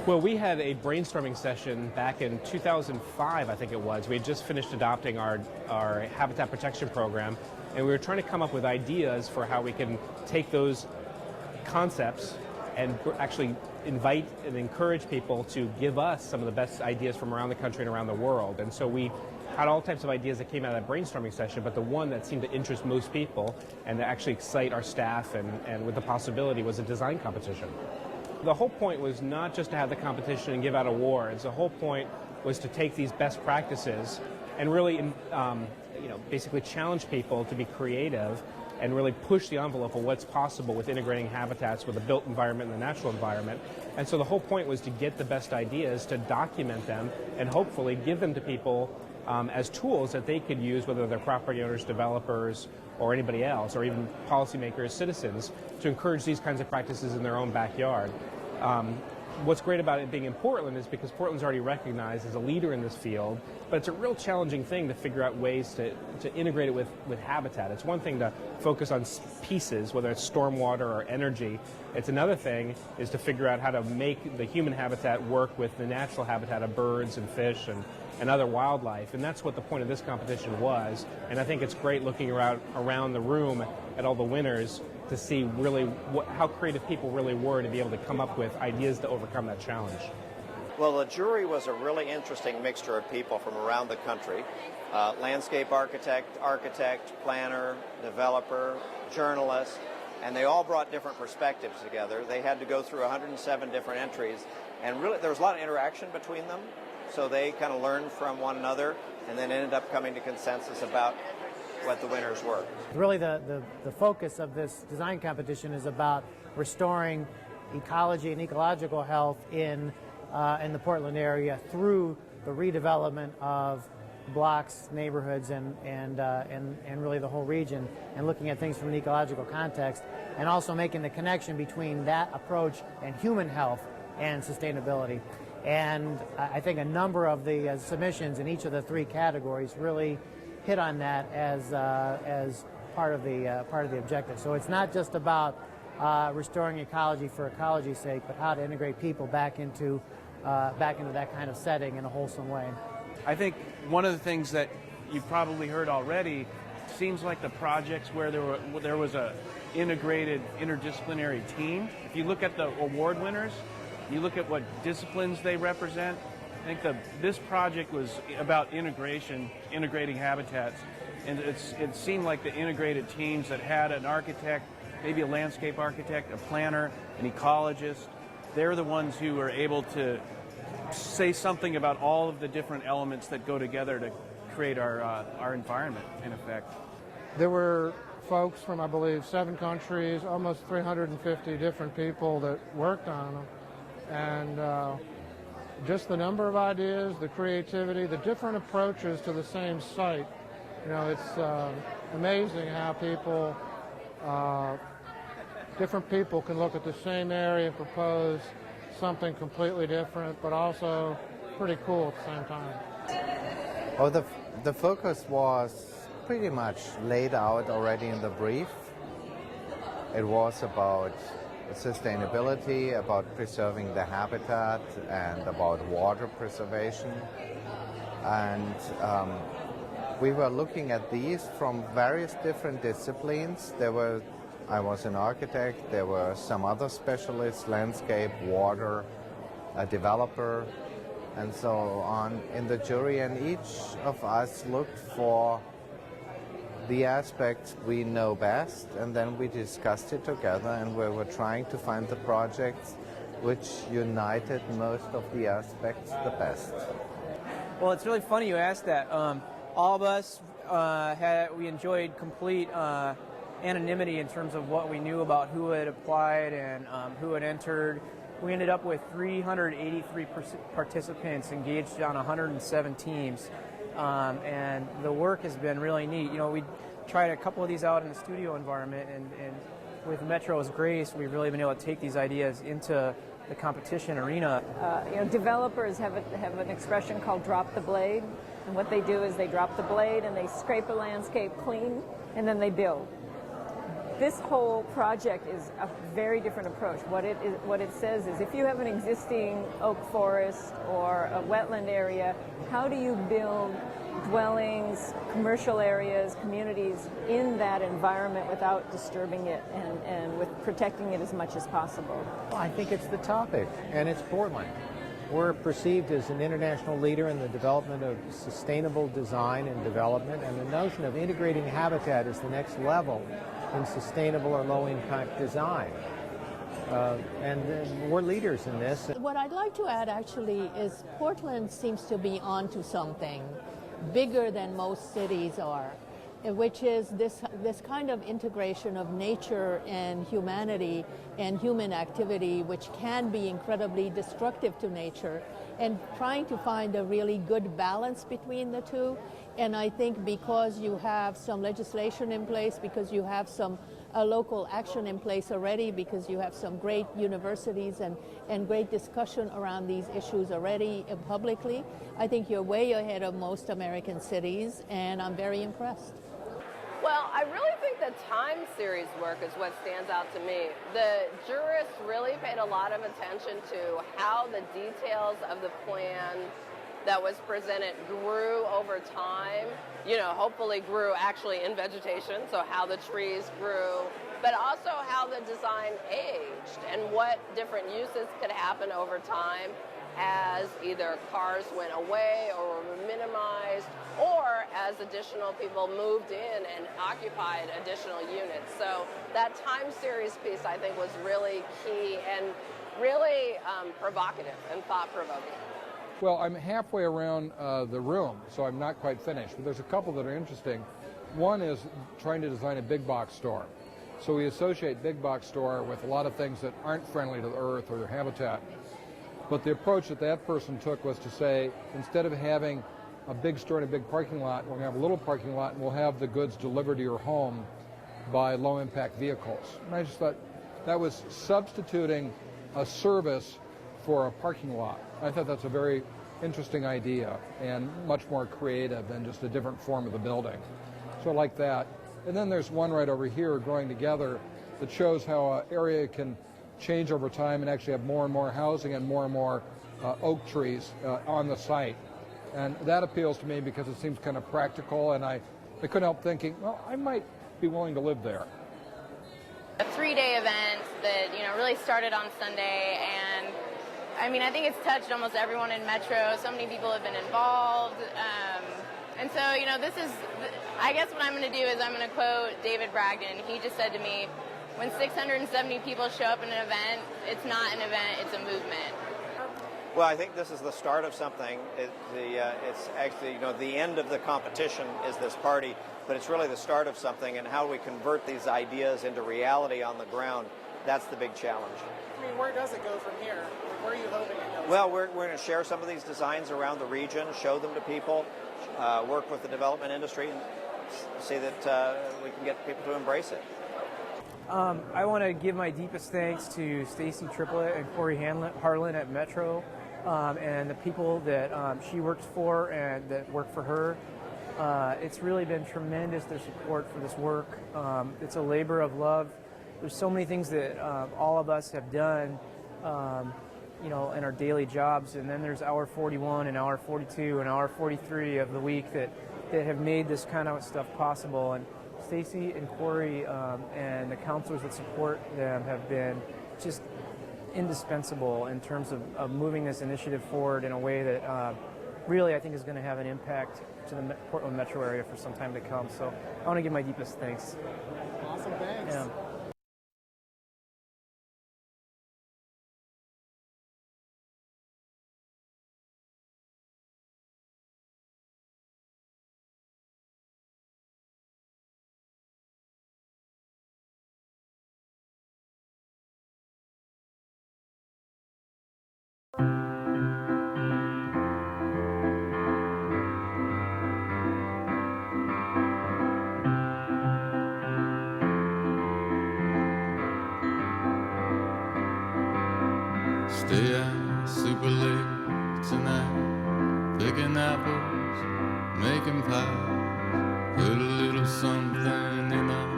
Well, we had a brainstorming session back in 2005, I think it was. We had just finished adopting our habitat protection program, and we were trying to come up with ideas for how we can take those concepts and actually invite and encourage people to give us some of the best ideas from around the country and around the world. And so we had all types of ideas that came out of that brainstorming session, but the one that seemed to interest most people and to actually excite our staff and with the possibility was a design competition. The whole point was not just to have the competition and give out awards. The whole point was to take these best practices and really basically challenge people to be creative and really push the envelope of what's possible with integrating habitats with the built environment and the natural environment. And so the whole point was to get the best ideas, to document them, and hopefully give them to people as tools that they could use, whether they're property owners, developers, or anybody else, or even policymakers, citizens, to encourage these kinds of practices in their own backyard. What's great about it being in Portland is because Portland's already recognized as a leader in this field, but it's a real challenging thing to figure out ways to integrate it with habitat. It's one thing to focus on pieces, whether it's stormwater or energy. It's another thing is to figure out how to make the human habitat work with the natural habitat of birds and fish and other wildlife. And that's what the point of this competition was. And I think it's great looking around the room at all the winners to see really how creative people really were to be able to come up with ideas to overcome that challenge. Well, the jury was a really interesting mixture of people from around the country. Landscape architect, planner, developer, journalist, and they all brought different perspectives together. They had to go through 107 different entries, and really there was a lot of interaction between them, so they kind of learned from one another and then ended up coming to consensus about what the winners were. Really the focus of this design competition is about restoring ecology and ecological health in the Portland area through the redevelopment of blocks, neighborhoods, and really the whole region, and looking at things from an ecological context, and also making the connection between that approach and human health and sustainability. And I think a number of the submissions in each of the three categories really hit on that as part of the objective. So it's not just about restoring ecology for ecology's sake, but how to integrate people back into that kind of setting in a wholesome way. I think one of the things that you've probably heard already, seems like the projects where there was a integrated interdisciplinary team. If you look at the award winners, you look at what disciplines they represent, I think this project was about integrating habitats, and it seemed like the integrated teams that had an architect, maybe a landscape architect, a planner, an ecologist, they're the ones who were able to say something about all of the different elements that go together to create our environment, in effect. There were folks from, I believe, 7 countries, almost 350 different people that worked on them, and just the number of ideas, the creativity, the different approaches to the same site. You know, it's amazing how different people can look at the same area and propose something completely different, but also pretty cool at the same time. Well, the focus was pretty much laid out already in the brief. It was about sustainability, about preserving the habitat, and about water preservation. And we were looking at these from various different disciplines. I was an architect, there were some other specialists, landscape, water, a developer, and so on in the jury, and each of us looked for the aspects we know best, and then we discussed it together, and we were trying to find the projects which united most of the aspects the best. Well, it's really funny you asked that. All of us we enjoyed complete anonymity in terms of what we knew about who had applied and who had entered. We ended up with 383 participants engaged on 107 teams. And the work has been really neat. You know, we tried a couple of these out in the studio environment, and with Metro's grace, we've really been able to take these ideas into the competition arena. Developers have an expression called drop the blade, and what they do is they drop the blade and they scrape a landscape clean, and then they build. this whole project is a very different approach. What it says is, if you have an existing oak forest or a wetland area, how do you build dwellings, commercial areas, communities in that environment without disturbing it and with protecting it as much as possible? Well, I think it's the topic, and it's Portland. We're perceived as an international leader in the development of sustainable design and development, and the notion of integrating habitat is the next level in sustainable or low-impact design. And we're leaders in this. What I'd like to add actually is Portland seems to be onto something bigger than most cities are, which is this kind of integration of nature and humanity and human activity, which can be incredibly destructive to nature, and trying to find a really good balance between the two. And I think because you have some legislation in place, because you have some local action in place already, because you have some great universities and great discussion around these issues already publicly, I think you're way ahead of most American cities, and I'm very impressed. Well, I really think the time series work is what stands out to me. The jurists really paid a lot of attention to how the details of the plan that was presented grew over time, hopefully grew actually in vegetation, so how the trees grew, but also how the design aged and what different uses could happen over time as either cars went away or were minimized, or as additional people moved in and occupied additional units. So that time series piece, I think, was really key and really provocative and thought-provoking. Well, I'm halfway around the room, so I'm not quite finished, but there's a couple that are interesting. One is trying to design a big box store. So we associate big box store with a lot of things that aren't friendly to the earth or their habitat. But the approach that person took was to say, instead of having a big store and a big parking lot, we're going to have a little parking lot and we'll have the goods delivered to your home by low-impact vehicles. And I just thought that was substituting a service for a parking lot. I thought that's a very interesting idea and much more creative than just a different form of the building. So I like that. And then there's one right over here, Growing Together, that shows how an area can change over time and actually have more and more housing and more oak trees on the site. And that appeals to me because it seems kind of practical, and I couldn't help thinking, well, I might be willing to live there. A 3-day event that really started on Sunday, and I think it's touched almost everyone in Metro. So many people have been involved, and so this is, I guess what I'm going to do is I'm going to quote David Bragdon. He just said to me, when 670 people show up in an event, it's not an event, it's a movement. Well, I think this is the start of something. It's actually, the end of the competition is this party, but it's really the start of something, and how do we convert these ideas into reality on the ground? That's the big challenge. Where does it go from here? Where are you hoping it goes? Well, we're going to share some of these designs around the region, show them to people, work with the development industry, and see that we can get people to embrace it. I want to give my deepest thanks to Stacy Triplett and Corey Harlan at Metro, and the people that she works for and that work for her. It's really been tremendous, their support for this work. It's a labor of love. There's so many things that all of us have done, in our daily jobs, and then there's hour 41 and hour 42 and hour 43 of the week that have made this kind of stuff possible. And Stacy and Corey and the counselors that support them have been just indispensable in terms of moving this initiative forward in a way that really I think is going to have an impact to the Portland metro area for some time to come. So I want to give my deepest thanks. Awesome, thanks. Yeah. Stay out super late tonight, picking apples, making pies, put a little something in our